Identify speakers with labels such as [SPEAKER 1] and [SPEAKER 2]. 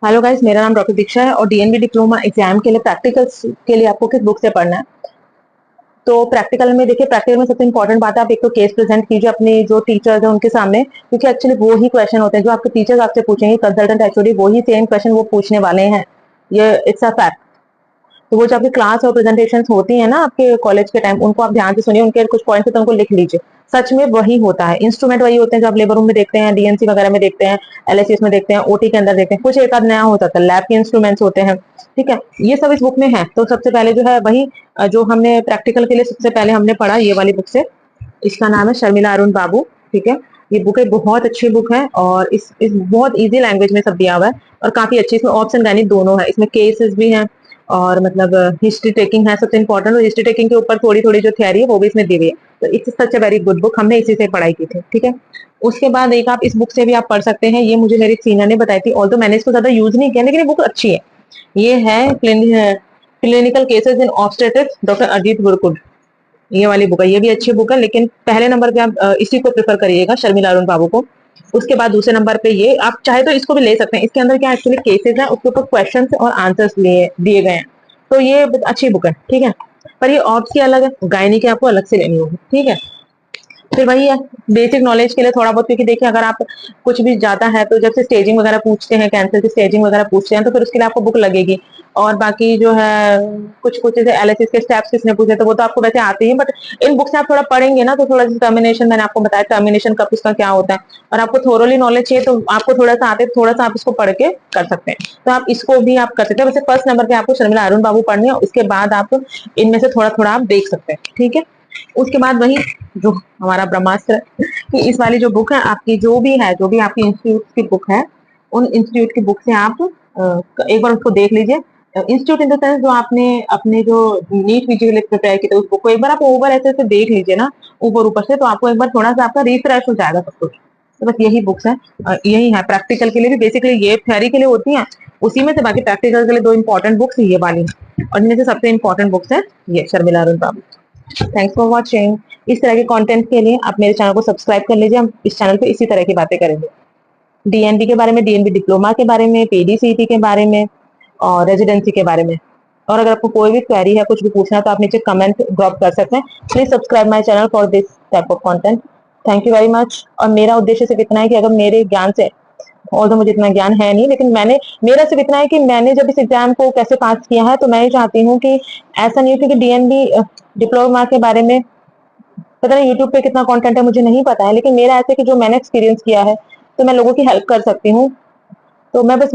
[SPEAKER 1] Hello guys, मेरा नाम doctor दीक्षा है और डीएनबी डिप्लोमा एग्जाम के लिए प्रैक्टिकल्स के लिए आपको किस बुक से पढ़ना है। तो प्रैक्टिकल में देखिए, प्रैक्टिकल में सबसे इंपॉर्टेंट बात है आप एक तो केस प्रेजेंट कीजिए अपने जो टीचर्स हैं उनके सामने, क्योंकि एक्चुअली वो ही क्वेश्चन होते हैं जो आपके टीचर्स आपसे पूछेंगे, कंसल्टेंट एचओडी वो ही सेम क्वेश्चन वो पूछने वाले हैं। ये इट्स अ फैक्ट। तो वो जो आपकी क्लास और प्रेजेंटेशन होती है ना आपके कॉलेज के टाइम, उनको आप ध्यान से सुनिए, उनके कुछ पॉइंट्स तो उनको लिख लीजिए। सच में वही होता है, इंस्ट्रूमेंट वही होते हैं जो आप लेबर रूम में देखते हैं, डीएनसी वगैरह में देखते हैं, एलएसएस में देखते हैं, ओटी के अंदर देखते हैं, कुछ एक आध नया हो जाता है, लैब के इंस्ट्रूमेंट्स होते हैं। ठीक है, ये सब इस बुक में है। तो सबसे पहले जो है वही जो हमने प्रैक्टिकल के लिए सबसे पहले हमने पढ़ा ये वाली बुक से। इसका नाम है शर्मिला अरुण बाबू। ठीक है, ये बुक एक बहुत अच्छी बुक है और इस बहुत इजी लैंग्वेज में सब दिया हुआ है और काफी अच्छी। इसमें ऑप्शन गाइनिक दोनों है, इसमें केसेस भी हैं और मतलब हिस्ट्री टेकिंग है सबसे इंपॉर्टेंट, और हिस्ट्री टेकिंग के ऊपर थोड़ी थोड़ी जो थियरी है वो भी इसमें दी हुई है। तो it's such a very good book, हमने इसी से पढ़ाई की थी। ठीक है, उसके बाद एक आप इस बुक से भी आप पढ़ सकते हैं, ये मुझे मेरी सीनियर ने बताई थी, ऑल्दो मैंने इसको ज्यादा यूज नहीं किया, लेकिन ये बुक अच्छी है। ये है clinical cases in obstetrics, doctor Ajit Gurkut. ये वाली बुक है, ये भी अच्छी बुक है, लेकिन पहले नंबर पे आप इसी को प्रेफर करिएगा, शर्मिला अरुण बाबू को। उसके बाद दूसरे नंबर पे ये आप चाहे तो इसको भी ले सकते हैं। इसके अंदर क्या एक्चुअली केसेस है, उसके ऊपर क्वेश्चन और आंसर्स दिए गए हैं। तो ये अच्छी बुक है। ठीक है, पर ये ऑब्स की अलग है, गायनी की आपको अलग से लेनी होगी। ठीक है, फिर वही है, बेसिक नॉलेज के लिए थोड़ा बहुत, क्योंकि देखिए अगर आप कुछ भी जाता है तो जब से स्टेजिंग वगैरह पूछते हैं, कैंसर की स्टेजिंग वगैरह पूछते हैं, तो फिर उसके लिए आपको बुक लगेगी। और बाकी जो है कुछ कुछ जैसे एलएसएस के स्टेप्स किसने पूछे तो वो तो आपको वैसे आते ही हैं, बट इन बुक से आप थोड़ा पढ़ेंगे ना तो थोड़ा सा टर्मिनेशन, मैंने आपको बताया टर्मिनेशन कब उसका क्या होता है, और आपको थोरोली नॉलेज चाहिए तो आपको थोड़ा सा आते, थोड़ा सा आप इसको पढ़ के कर सकते हैं। तो आप इसको भी आप कर सकते हैं। वैसे फर्स्ट नंबर पे आपको शर्मिला अरुण बाबू पढ़नी है, उसके बाद आप इनमें से थोड़ा थोड़ा आप देख सकते हैं। ठीक है, उसके बाद वही जो हमारा ब्रह्मास्त्र कि इस वाली जो बुक है आपकी, जो भी है, जो भी आपकी इंस्टीट्यूट की बुक है, उन इंस्टीट्यूट की बुक से आप एक बार उसको देख लीजिए। इंस्टीट्यूट इन द सेंस जो आपने अपने जो नीट पीजी के लिए प्रिपेयर किया उस बुक को एक बार आप ओवर ऐसे से देख लीजिए ना, ऊपर ऊपर से, तो आपको एक बार थोड़ा सा आपका रिफ्रेश हो जाएगा सब कुछ। तो बस यही बुक्स है, यही है प्रैक्टिकल के लिए भी। बेसिकली ये थ्योरी के लिए होती है, उसी में से बाकी प्रैक्टिकल के लिए दो इंपॉर्टेंट बुक्स ये वाली है, और इनमें से सबसे इंपॉर्टेंट बुक्स है ये Sharmila Arun Babu. Thanks for watching. इस तरह के कंटेंट के लिए आप मेरे चैनल को सब्सक्राइब कर लीजिए, हम इस चैनल पे इसी तरह की बातें करेंगे, डीएनबी के बारे में, डीएनबी डिप्लोमा के बारे में, पीडीसीटी के बारे में और रेजिडेंसी के बारे में। और अगर आपको कोई भी क्वेरी है, कुछ भी पूछना है, तो आप नीचे कमेंट ड्रॉप कर सकते हैं। Please subscribe my channel for this type of content. Thank you very much. और मेरा उद्देश्य सिर्फ इतना है कि अगर मेरे ज्ञान से, और तो मुझे इतना ज्ञान है नहीं, लेकिन मेरा सिर्फ इतना है कि मैंने जब इस एग्जाम को कैसे पास किया है, तो मैं ये चाहती हूँ कि ऐसा नहीं हो, क्योंकि डीएनबी डिप्लोमा के बारे में पता नहीं यूट्यूब पे कितना कंटेंट है मुझे नहीं पता है, लेकिन मेरा ऐसे कि जो मैंने एक्सपीरियंस किया है तो मैं लोगों की हेल्प कर सकती हूँ। तो मैं बस